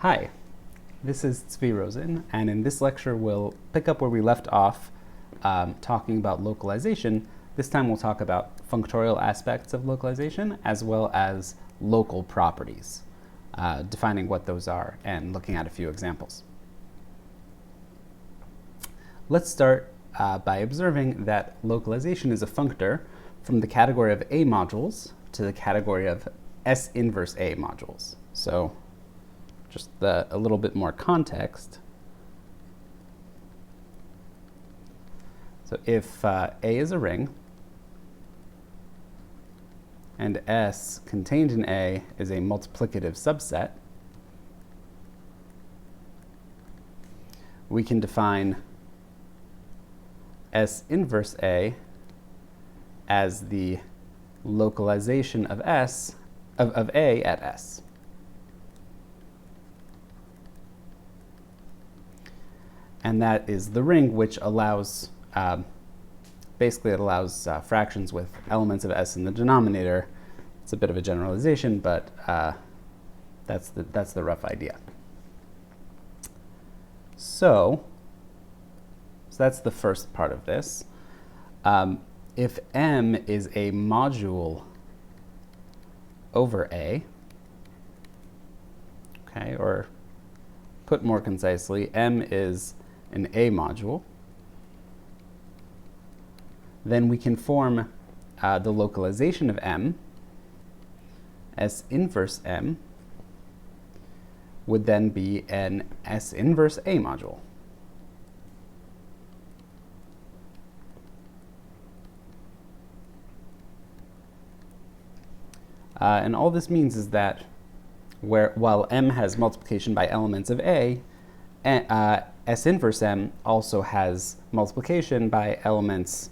Hi, this is Tzvi Rosen, and in this lecture we'll pick up where we left off talking about localization. This time we'll talk about functorial aspects of localization as well as local properties, defining what those are and looking at a few examples. Let's start by observing that localization is a functor from the category of A modules to the category of S inverse A modules. So just a little bit more context. So if A is a ring and S contained in A is a multiplicative subset, we can define S inverse A as the localization of of A at S. And that is the ring which allows, basically it allows fractions with elements of S in the denominator. It's a bit of a generalization, but that's the rough idea. So that's the first part of this. If M is a module over A, okay, or put more concisely, M is an A module, then we can form the localization of M, S inverse M, would then be an S inverse A module. And all this means is that while M has multiplication by elements of A, S inverse M also has multiplication by elements,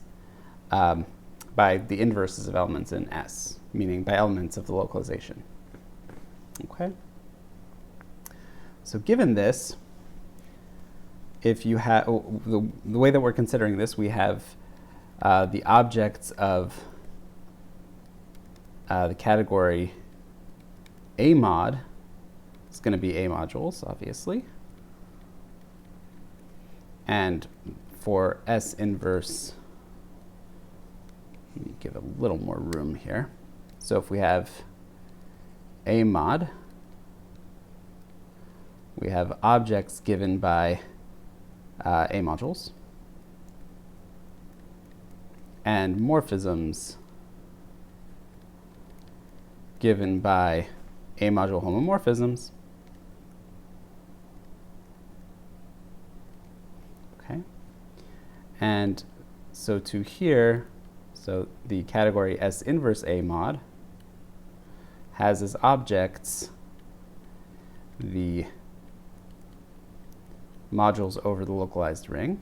by the inverses of elements in S, meaning by elements of the localization. Okay? So given this, if you have, the way that we're considering this, we have the objects of the category A mod. It's going to be A modules, obviously. And for S inverse, let me give a little more room here. So if we have A mod, we have objects given by A modules and morphisms given by A module homomorphisms. Okay. And so to here, so the category S inverse A mod has as objects the modules over the localized ring,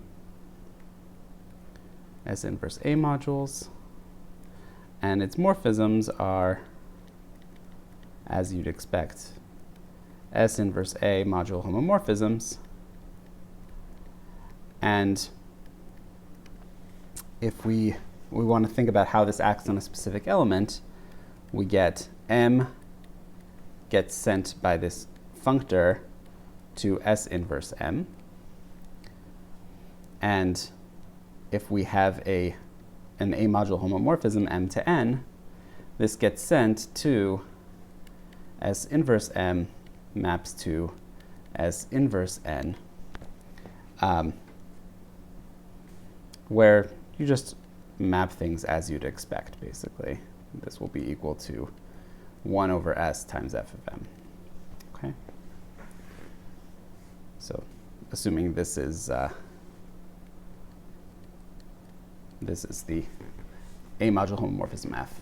S inverse A modules, and its morphisms are, as you'd expect, S inverse A module homomorphisms. And if we want to think about how this acts on a specific element, we get M gets sent by this functor to S inverse M. And if we have an A module homomorphism M to N, this gets sent to S inverse M maps to S inverse N, where you just map things as you'd expect, basically. This will be equal to 1 over S times F of M. Okay? So assuming this is the A module homomorphism F.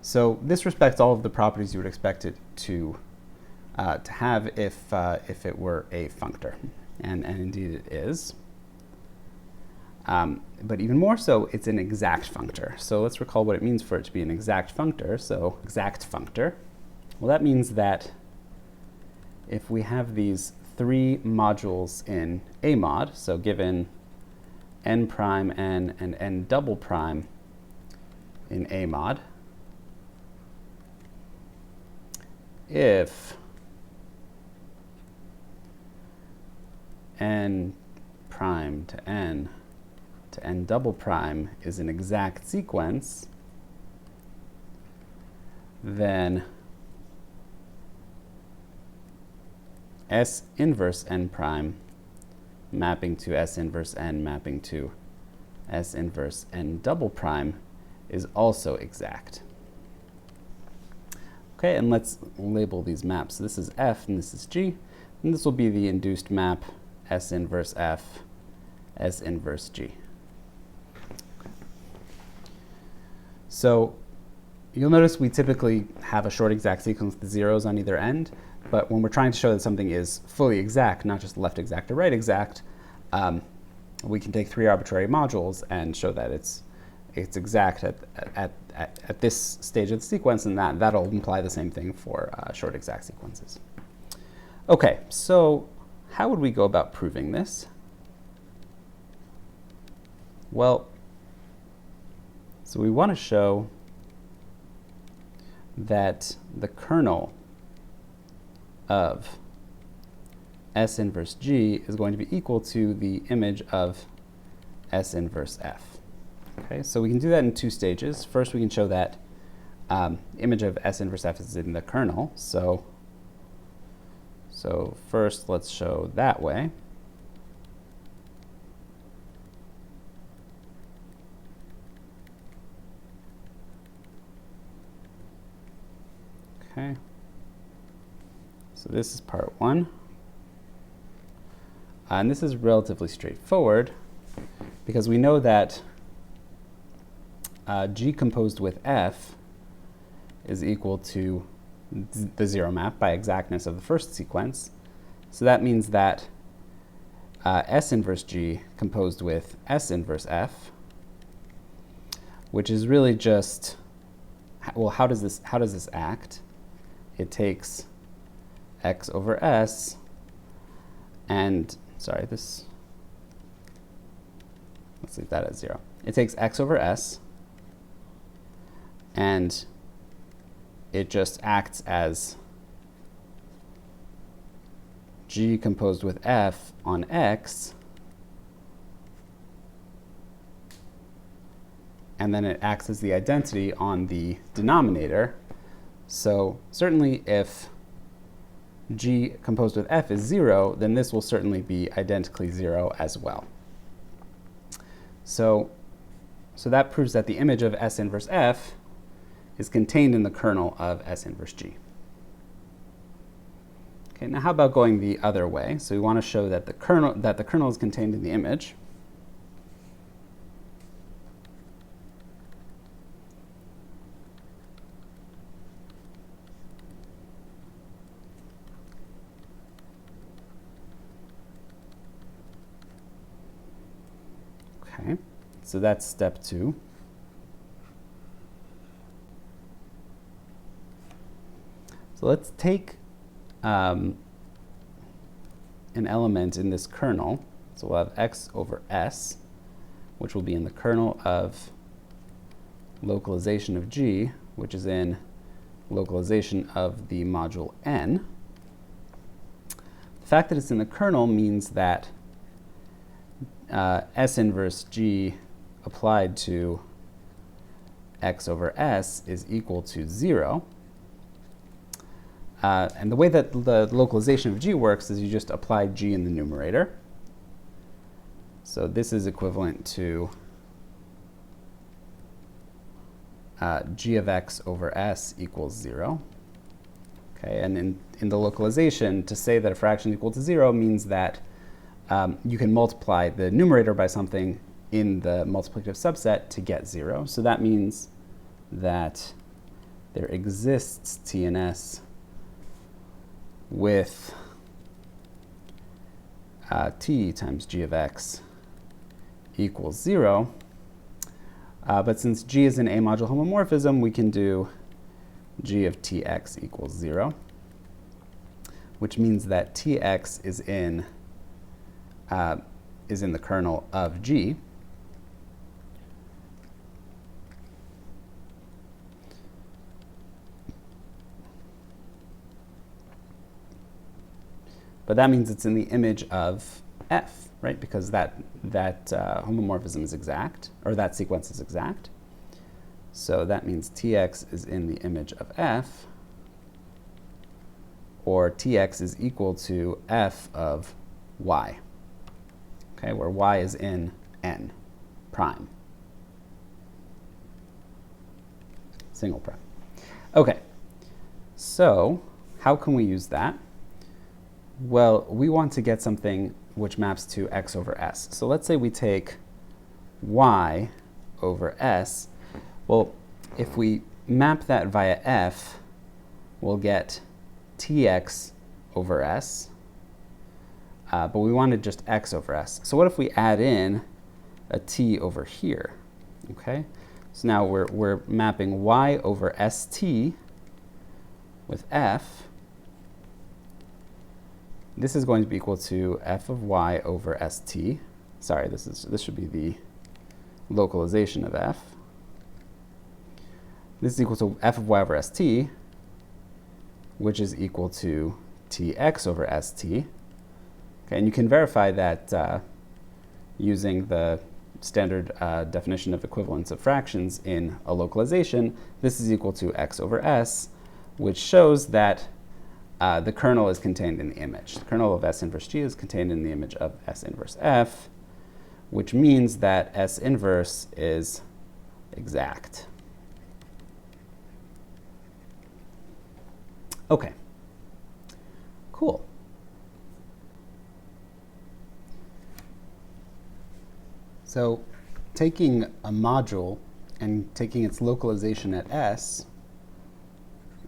So this respects all of the properties you would expect it to have if it were a functor, and indeed it is. But even more so, it's an exact functor. So let's recall what it means for it to be an exact functor. So exact functor, well, that means that if we have these three modules in A mod, so given n prime n and n double prime in A mod, if n prime to n double prime is an exact sequence, then S inverse n prime mapping to S inverse n mapping to S inverse n double prime is also exact. Okay, and let's label these maps. So this is F and this is G, and this will be the induced map S inverse F, S inverse G. Okay. So you'll notice we typically have a short exact sequence with zeros on either end, but when we're trying to show that something is fully exact, not just left exact or right exact, we can take 3 arbitrary modules and show that it's exact at this stage of the sequence, and that'll imply the same thing for short exact sequences. Okay, so how would we go about proving this? Well, so we want to show that the kernel of S inverse G is going to be equal to the image of S inverse F. Okay, so we can do that in 2 stages. First, we can show that image of S inverse F is in the kernel. So first, let's show that way. Okay. So this is part 1. And this is relatively straightforward because we know that G composed with F is equal to the 0 map by exactness of the first sequence. So that means that S inverse G composed with S inverse F, which is really just, well, how does this act? It takes x over s and, sorry, let's leave that at 0. It takes x over s and it just acts as G composed with F on X, and then it acts as the identity on the denominator. So certainly if G composed with F is 0, then this will certainly be identically 0 as well. So that proves that the image of S inverse F is contained in the kernel of S inverse G. Okay, now how about going the other way? So we want to show that the kernel is contained in the image. Okay, so that's step 2. So let's take an element in this kernel. So we'll have x over s, which will be in the kernel of localization of G, which is in localization of the module n. The fact that it's in the kernel means that S inverse G applied to x over s is equal to 0. And the way that the localization of G works is you just apply G in the numerator. So this is equivalent to G of x over s equals 0. Okay, and in the localization, to say that a fraction is equal to 0 means that you can multiply the numerator by something in the multiplicative subset to get 0. So that means that there exists T and S with T times G of x equals 0. But since G is an A-module homomorphism, we can do G of Tx equals 0, which means that Tx is in the kernel of G. But that means it's in the image of f, right? Because that homomorphism is exact, or that sequence is exact. So that means tx is in the image of f, or tx is equal to f of y, okay, where y is in n prime, single prime. Okay, so how can we use that? Well, we want to get something which maps to x over s. So let's say we take y over s. Well, if we map that via f, we'll get tx over s, but we wanted just x over s. So what if we add in a t over here? Okay, so now we're mapping y over st with f. This is going to be equal to f of y over st. Sorry, this should be the localization of f. This is equal to f of y over st, which is equal to tx over st. Okay, and you can verify that using the standard definition of equivalence of fractions in a localization. This is equal to x over s, which shows that the kernel is contained in the image. The kernel of S inverse G is contained in the image of S inverse F, which means that S inverse is exact. Okay, cool. So taking a module and taking its localization at S,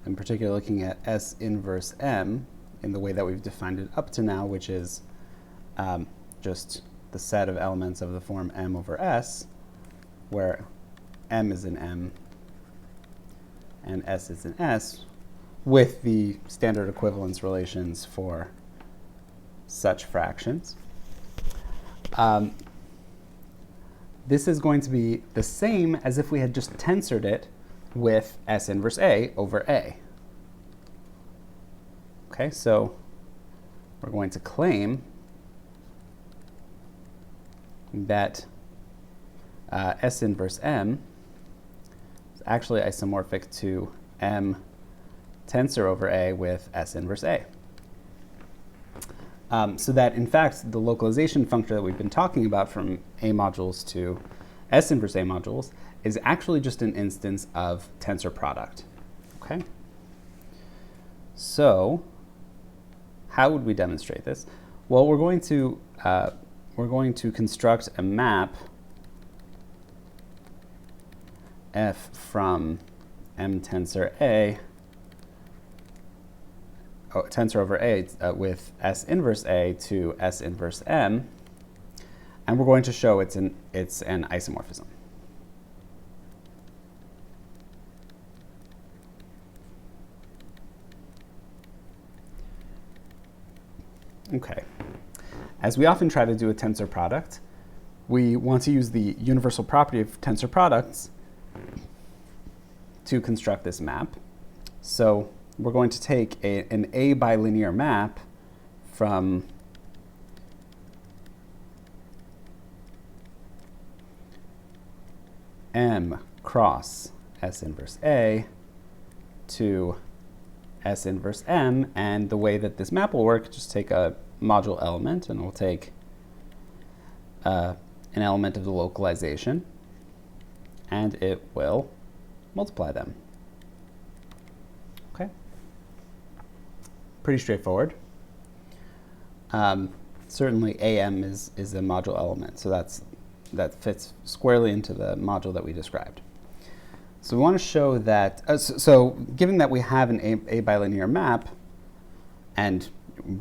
in particular looking at S inverse M in the way that we've defined it up to now, which is just the set of elements of the form M over S, where M is in M and S is in S, with the standard equivalence relations for such fractions. This is going to be the same as if we had just tensored it with S inverse A over A. Okay, so we're going to claim that S inverse M is actually isomorphic to M tensor over A with S inverse A. So that, in fact, the localization functor that we've been talking about from A modules to S inverse A modules is actually just an instance of tensor product. Okay? So how would we demonstrate this? Well, we're going to construct a map f from M tensor A, tensor over A with S inverse A to S inverse M, and we're going to show it's an isomorphism. Okay. As we often try to do a tensor product, we want to use the universal property of tensor products to construct this map. So we're going to take an A bilinear map from M cross S inverse A to S inverse M, and the way that this map will work, just take a module element, and we'll take an element of the localization, and it will multiply them. Okay? Pretty straightforward. Certainly AM is a module element, so that fits squarely into the module that we described. So we want to show that, so given that we have an A bilinear map, and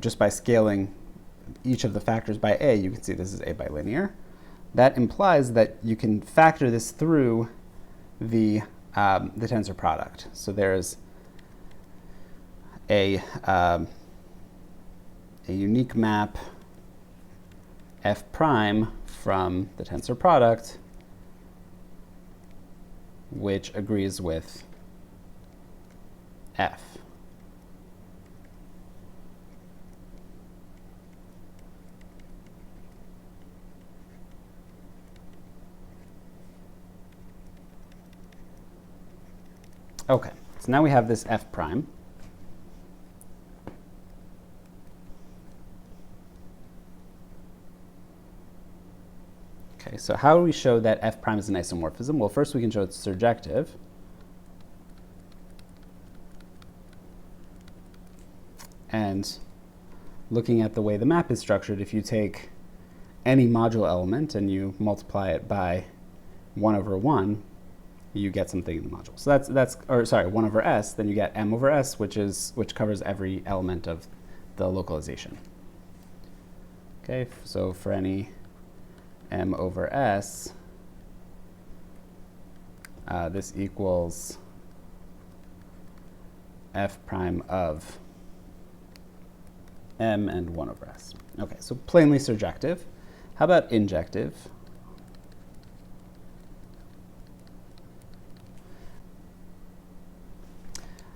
just by scaling each of the factors by A, you can see this is A bilinear. That implies that you can factor this through the tensor product. So there's a unique map f prime from the tensor product, which agrees with f. Okay, so now we have this f prime. Okay, so how do we show that f prime is an isomorphism? Well, first we can show it's surjective. And looking at the way the map is structured, if you take any modulo element and you multiply it by 1 over 1, you get something in the module. So that's 1 over s, then you get m over s, which covers every element of the localization. Okay, so for any m over s, this equals f prime of m and 1 over s. Okay, so plainly surjective. How about injective?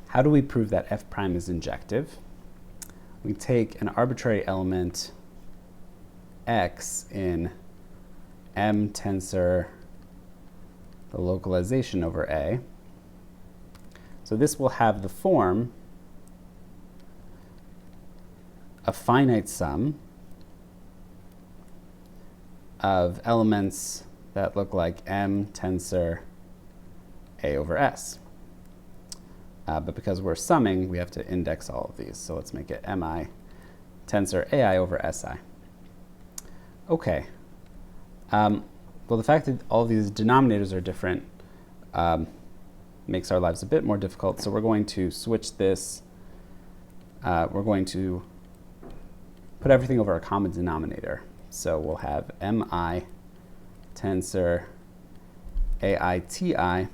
How do we prove that f prime is injective? We take an arbitrary element x in m tensor the localization over a. So this will have the form a finite sum of elements that look like m tensor a over s. But because we're summing, we have to index all of these. So let's make it mi tensor ai over si. Okay. Well, the fact that all these denominators are different makes our lives a bit more difficult. So we're going to switch this. We're going to put everything over a common denominator. So we'll have mi tensor aiti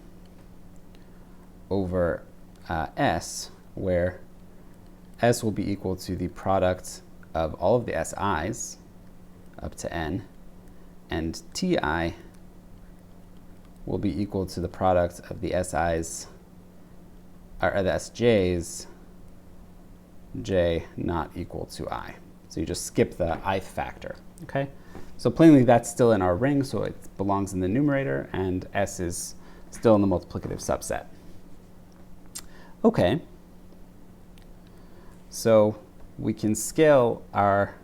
over s, where s will be equal to the product of all of the si's up to n, and ti will be equal to the product of the si's, or the sj's, j not equal to I. So you just skip the ith factor, okay? So plainly that's still in our ring, so it belongs in the numerator, and s is still in the multiplicative subset. Okay, so we can scale our,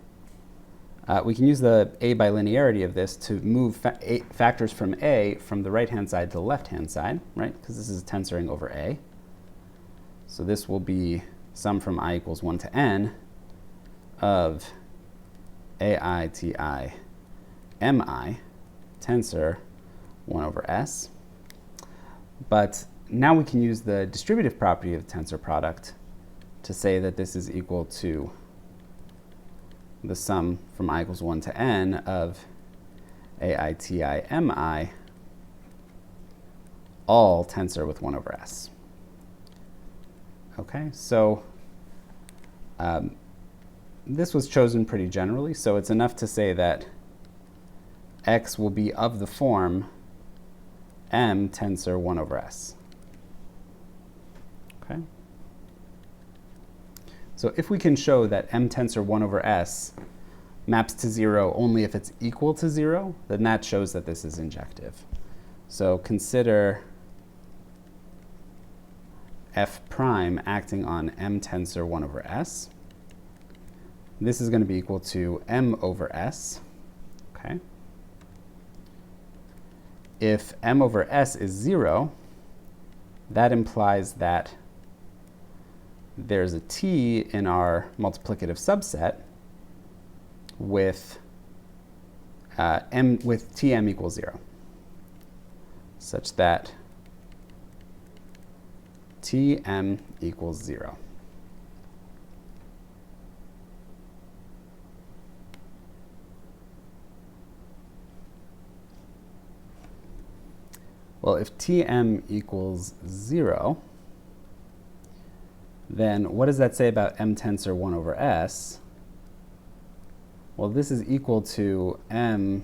we can use the a bilinearity of this to move factors from a from the right-hand side to the left-hand side, right? Because this is tensoring over a. So this will be sum from I equals 1 to n of aiti mi tensor 1 over s. But now we can use the distributive property of the tensor product to say that this is equal to the sum from I equals 1 to n of aiti mi all tensor with 1 over s. Okay, so this was chosen pretty generally, so it's enough to say that x will be of the form m tensor 1 over s. Okay. So if we can show that m tensor 1 over s maps to 0 only if it's equal to 0, then that shows that this is injective. So consider f prime acting on m tensor 1 over s. This is going to be equal to m over s. Okay. If m over s is 0, that implies that there's a t in our multiplicative subset with tm equals 0, such that tm equals 0. Well, if tm equals 0, then what does that say about m tensor 1 over s? Well, this is equal to m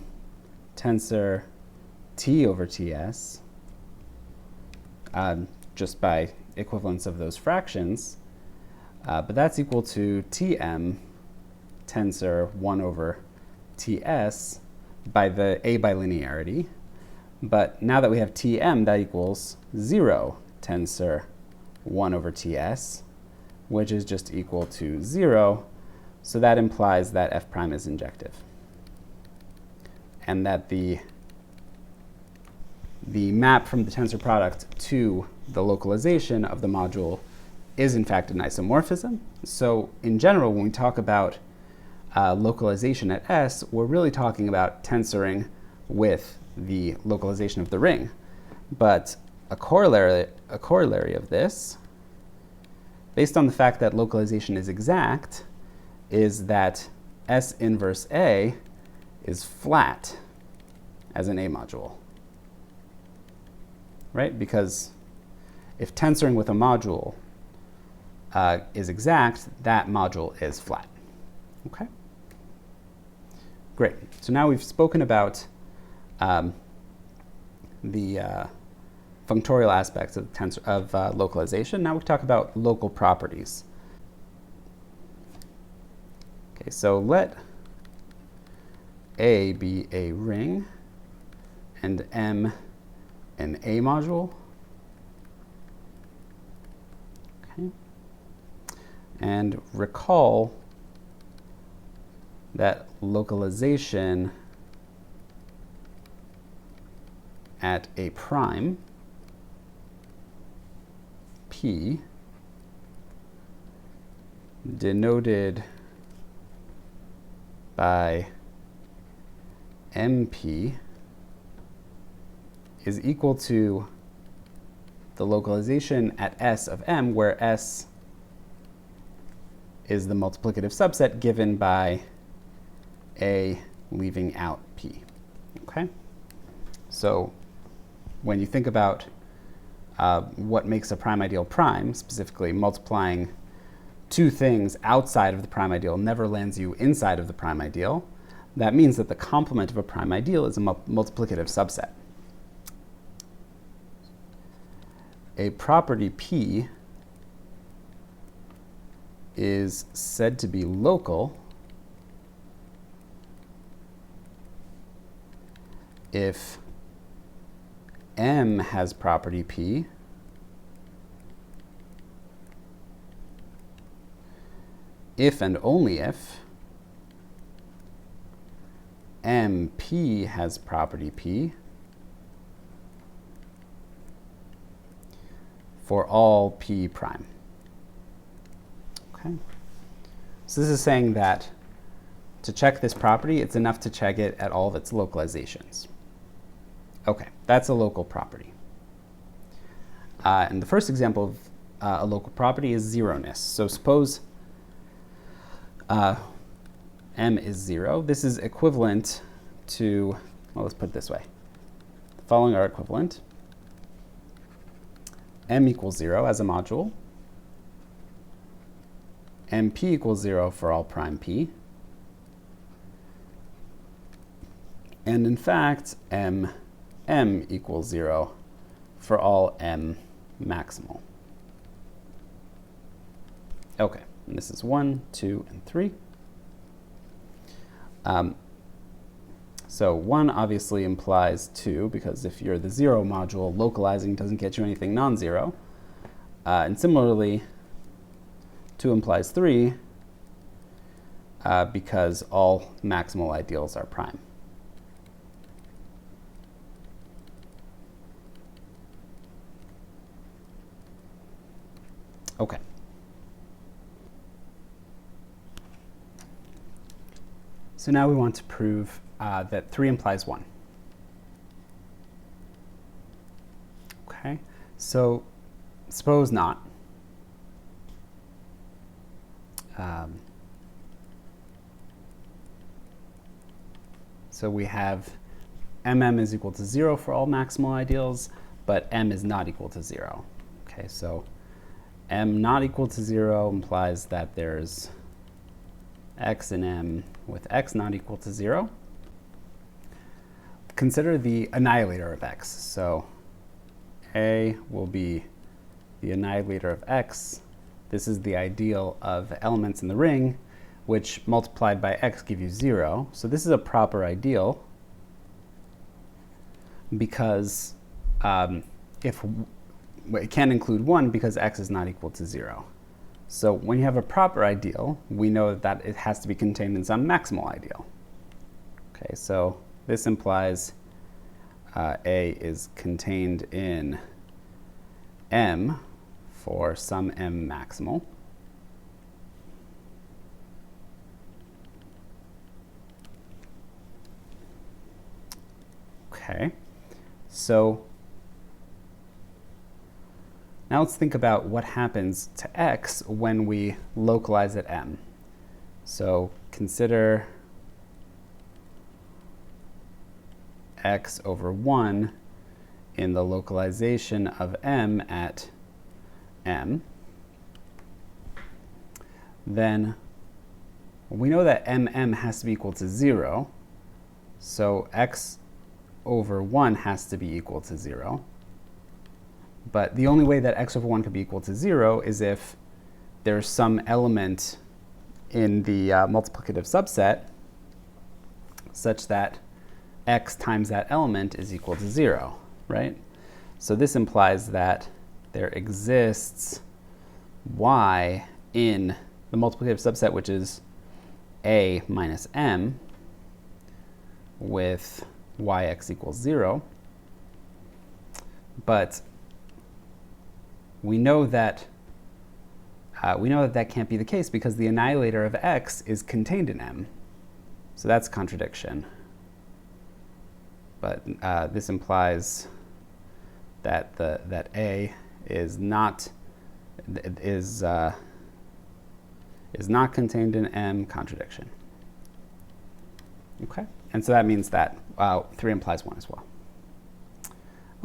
tensor t over ts, just by equivalence of those fractions. But that's equal to tm tensor 1 over ts by the a bilinearity. But now that we have tm, that equals 0 tensor 1 over ts, which is just equal to 0. So that implies that f prime is injective, and that the map from the tensor product to the localization of the module is in fact an isomorphism. So in general, when we talk about localization at S, we're really talking about tensoring with the localization of the ring. But a corollary of this, based on the fact that localization is exact, is that S inverse A is flat as an A module. Right? Because if tensoring with a module is exact, that module is flat. Okay? Great. So now we've spoken about the functorial aspects of localization. Now we talk about local properties. Okay, so let A be a ring and M an A module. Okay. And recall that localization at A prime P denoted by MP is equal to the localization at S of M, where S is the multiplicative subset given by A leaving out P. Okay? So when you think about what makes a prime ideal prime, specifically multiplying two things outside of the prime ideal never lands you inside of the prime ideal, that means that the complement of a prime ideal is a multiplicative subset. A property P is said to be local if M has property P if and only if MP has property P for all P prime. Okay. So this is saying that to check this property, it's enough to check it at all of its localizations. Okay, that's a local property. And the first example of a local property is zeroness. So suppose M is 0. This is equivalent to, well, let's put it this way. The following are equivalent. M equals 0 as a module. MP equals 0 for all prime P. And in fact, M equals 0 for all M maximal. Okay, and this is 1, 2, and 3. So 1 obviously implies 2, because if you're the 0 module, localizing doesn't get you anything non-zero. And similarly, 2 implies 3, because all maximal ideals are prime. Okay. So now we want to prove that 3 implies 1. Okay, so suppose not. So we have MM is equal to 0 for all maximal ideals, but M is not equal to 0. Okay, so M not equal to 0 implies that there's X in M with X not equal to 0. Consider the annihilator of X. So A will be the annihilator of X. This is the ideal of elements in the ring, which multiplied by X give you 0. So this is a proper ideal because if it can't include 1 because x is not equal to 0. So when you have a proper ideal, we know that it has to be contained in some maximal ideal. Okay, so this implies A is contained in M for some M maximal. Okay, so now let's think about what happens to x when we localize at M. So consider x over 1 in the localization of M at M. Then we know that MM has to be equal to 0, so x over 1 has to be equal to 0. But the only way that x over 1 could be equal to 0 is if there's some element in the multiplicative subset such that x times that element is equal to 0, right? So this implies that there exists y in the multiplicative subset, which is a minus m, with yx equals 0. But we know that that can't be the case because the annihilator of x is contained in M. So that's a contradiction. But this implies that that A is not contained in M. Contradiction. Okay, and so that means that 3 implies 1 as well.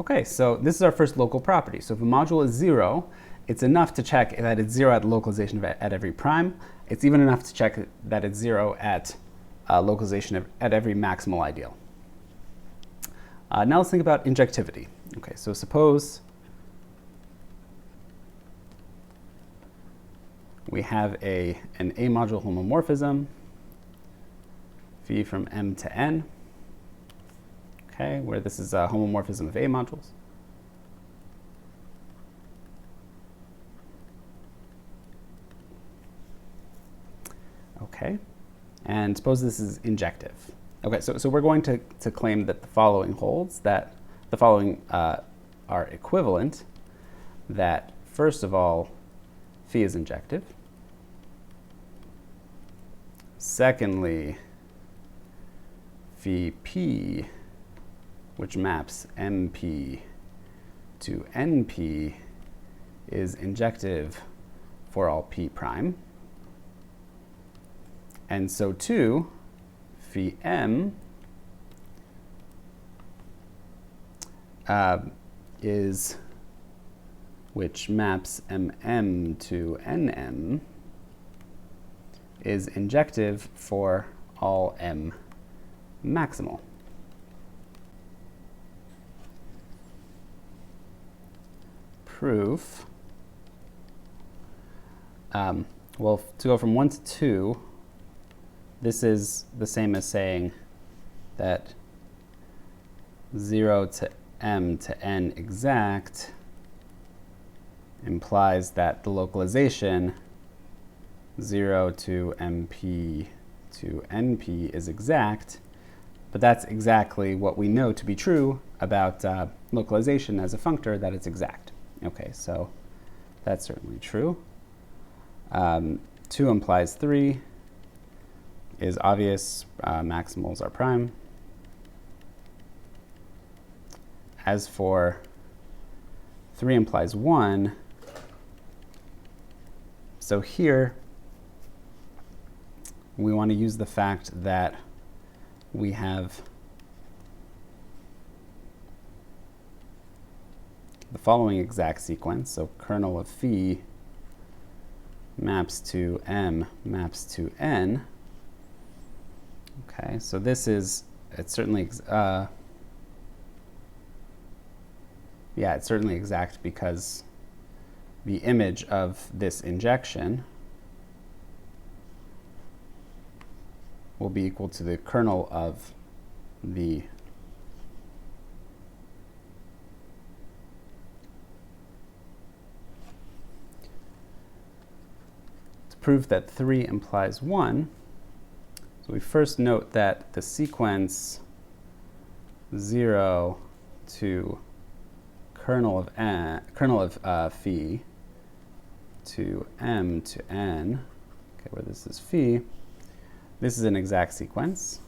Okay, so this is our first local property. So if a module is 0, it's enough to check that it's 0 at the localization at every prime. It's even enough to check that it's 0 at localization at every maximal ideal. Now let's think about injectivity. Okay, so suppose we have an A module homomorphism, phi from M to N, okay, where this is a homomorphism of A modules. Okay, and suppose this is injective. Okay, so we're going to claim that the following holds, that the following are equivalent, that first of all, phi is injective. Secondly, phi p, which maps MP to NP, is injective for all p prime. And so too, phi m is, which maps mm to nm, is injective for all m maximal. Proof. Well, to go from 1 to 2, this is the same as saying that 0 to m to n exact implies that the localization 0 to mp to np is exact, but that's exactly what we know to be true about localization as a functor, that it's exact. Okay, so that's certainly true. 2 implies 3 is obvious, maximals are prime. As for 3 implies 1, so here we want to use the fact that we have the following exact sequence. So kernel of phi maps to m maps to n. Okay, so this is, it's certainly, yeah, it's certainly exact because the image of this injection will be equal to the kernel of the prove that 3 implies 1. So we first note that the sequence 0 to kernel of phi to m to n, okay, where this is phi, this is an exact sequence.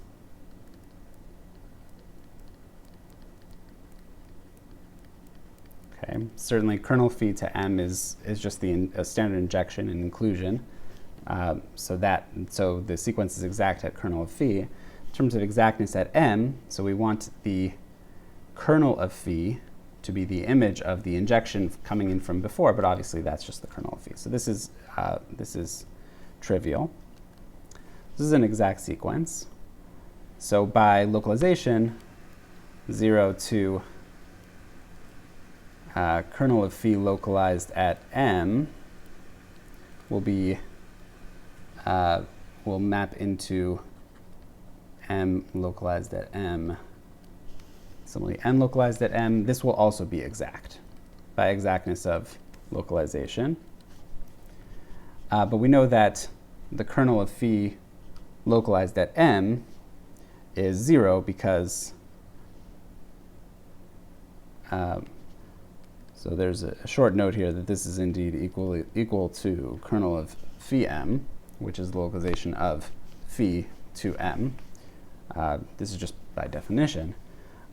Okay, certainly kernel phi to m is just a standard injection and inclusion. So the sequence is exact at kernel of phi. In terms of exactness at m, so we want the kernel of phi to be the image of the injection coming in from before, but obviously that's just the kernel of phi. So this is trivial. This is an exact sequence. So by localization, 0 to kernel of phi localized at m will map into m localized at m. Similarly, n localized at m, this will also be exact by exactness of localization. But we know that the kernel of phi localized at m is 0 because so there's a short note here that this is indeed equal to kernel of phi m, which is the localization of phi to m. This is just by definition.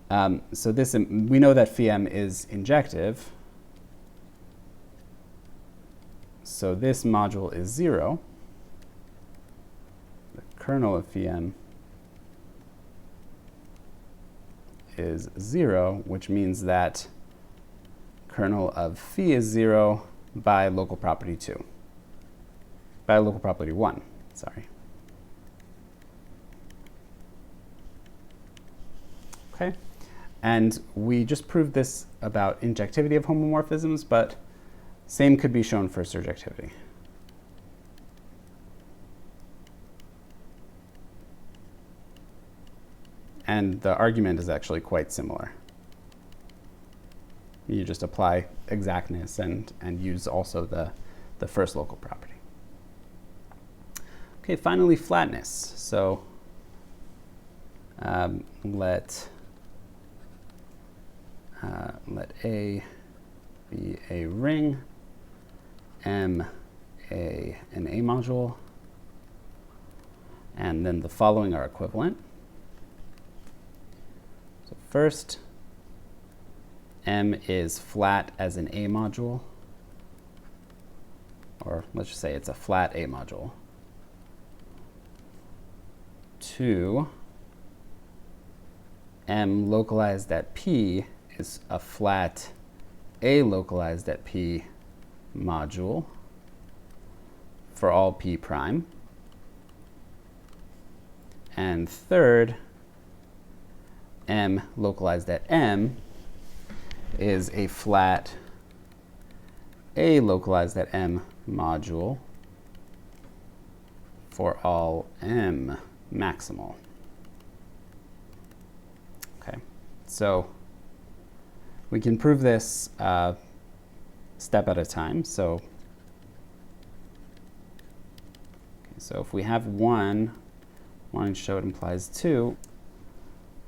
So we know that phi m is injective. So this module is 0. The kernel of phi m is 0, which means that kernel of phi is 0 by local property 2. By local property 1, sorry. Okay. And we just proved this about injectivity of homomorphisms, but same could be shown for surjectivity. And the argument is actually quite similar. You just apply exactness and use also the first local property. Okay, finally flatness. So let A be a ring, M an A module, and then the following are equivalent. So first, M is flat as an A module, or let's just say it's a flat A module. 2, M localized at P is a flat A localized at P module for all P prime. And third, M localized at M is a flat A localized at M module for all M maximal. Okay, so we can prove this step at a time. So if we have 1, wanting to show it implies 2,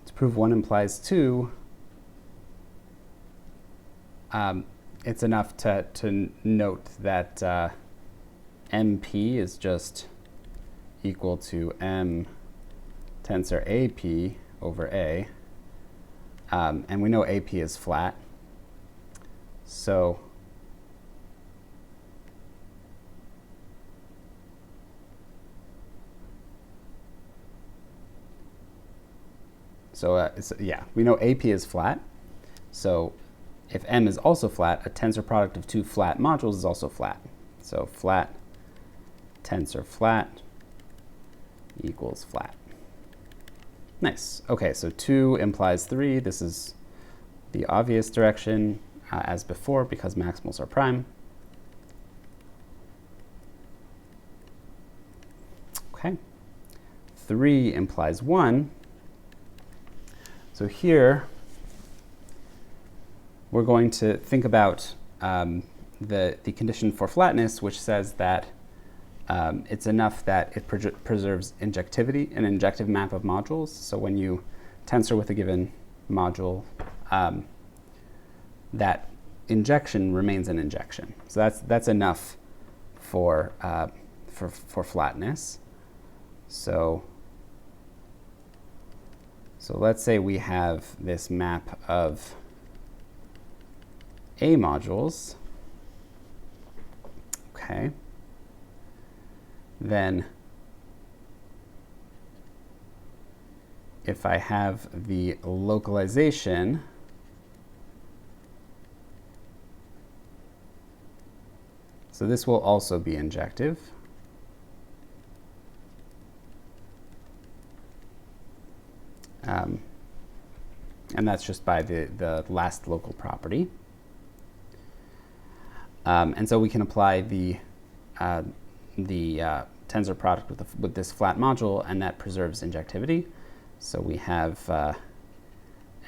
to prove 1 implies 2, it's enough to note that MP is just equal to M tensor AP over A. And we know AP is flat. So yeah, we know AP is flat. So if M is also flat, a tensor product of two flat modules is also flat. So flat tensor flat equals flat. Nice. Okay, so 2 implies 3. This is the obvious direction as before because maximals are prime. Okay. 3 implies 1. So here we're going to think about the condition for flatness, which says that it's enough that it preserves injectivity, an injective map of modules. So when you tensor with a given module, that injection remains an injection. So that's enough for flatness. So let's say we have this map of A modules. Okay. Then if I have the localization, so this will also be injective. And that's just by the last local property. And so we can apply the tensor product with this flat module, and that preserves injectivity. So we have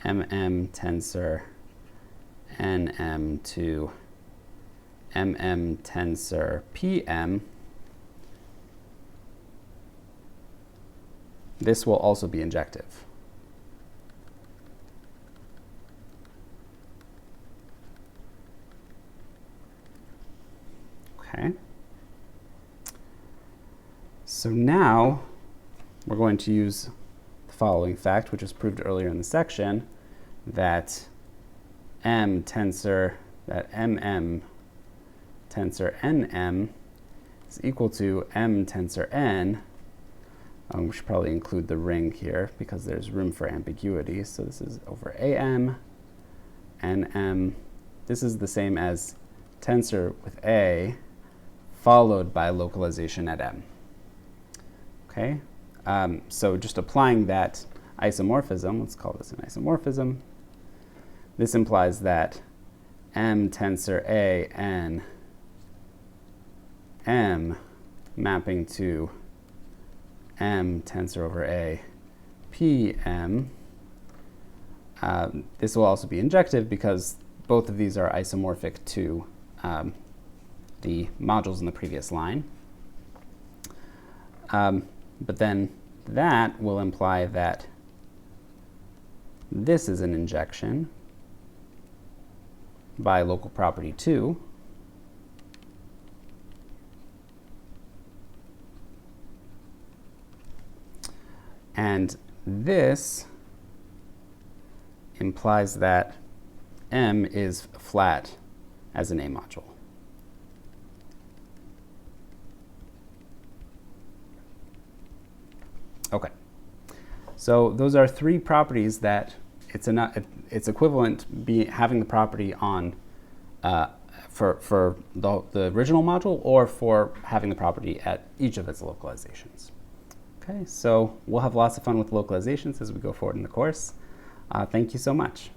mm tensor nm to mm tensor pm. This will also be injective. Okay. So now we're going to use the following fact, which was proved earlier in the section, that mm tensor nm is equal to m tensor n. We should probably include the ring here because there's room for ambiguity. So this is over am, nm. This is the same as tensor with a followed by localization at m. Okay, so just applying that isomorphism, let's call this an isomorphism. This implies that m tensor a n m mapping to m tensor over a p m. This will also be injective because both of these are isomorphic to the modules in the previous line. But then that will imply that this is an injection by local property 2. And this implies that M is flat as an A module. Okay, so those are three properties that it's equivalent having the property on for the original module or for having the property at each of its localizations. Okay, so we'll have lots of fun with localizations as we go forward in the course. Thank you so much.